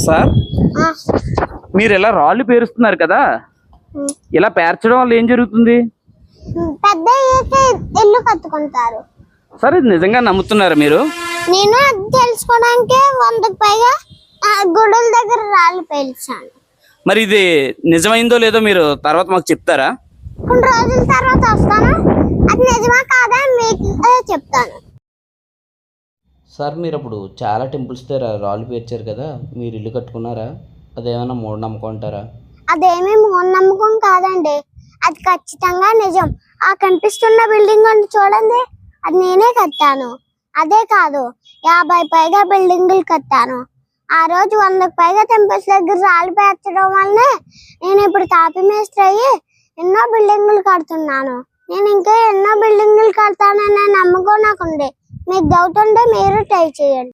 Sir మీరు ఇలా రాళ్ళు పేరుస్తున్నారు కదా, ఇలా పేర్చడం వల్ల ఏం జరుగుతుంది? పెద్ద ఇల్లు కట్టుకుంటారు. సార్ ఇది నిజంగా నమ్ముతున్నారా మీరు? నేను అది తెలుసుకోవడానికి 100కి పైగా గుడుల దగ్గర రాళ్ళు పేల్చాను. మరి ఇది నిజమైందో లేదో మీరు తర్వాత మాకు చెప్తారా? కొన్ని రోజుల తర్వాత వస్తాను, అది నిజమా కాదా మీకు చెప్తాను. సార్ మీరు అప్పుడు చాలా టెంపుల్స్ దగ్గర రాళ్ళు పేర్చారు కదా, మీరు ఇల్లు కట్టుకున్నారా? అదేమైనా మూఢనమ్మకం అంటారా? అదేమీ మూఢనమ్మకం కాదండి, అది ఖచ్చితంగా నిజం. ఆ కనిపిస్తున్న బిల్డింగ్ అని చూడండి, అది నేనే కట్టాను. అదే కాదు, 50 పైగా బిల్డింగులు కట్టాను. ఆ రోజు 100కి పైగా టెంపుల్స్ దగ్గర రాళ్ళు పేర్చడం వల్లనే నేను ఇప్పుడు తాపి మేస్త్రి అయ్యి ఎన్నో బిల్డింగులు కడుతున్నాను. నేను ఇంకా ఎన్నో బిల్డింగులు కడతాననే నమ్మకం నాకుంది. మీకు డౌట్ ఉంటే మీరు ట్రై చేయండి.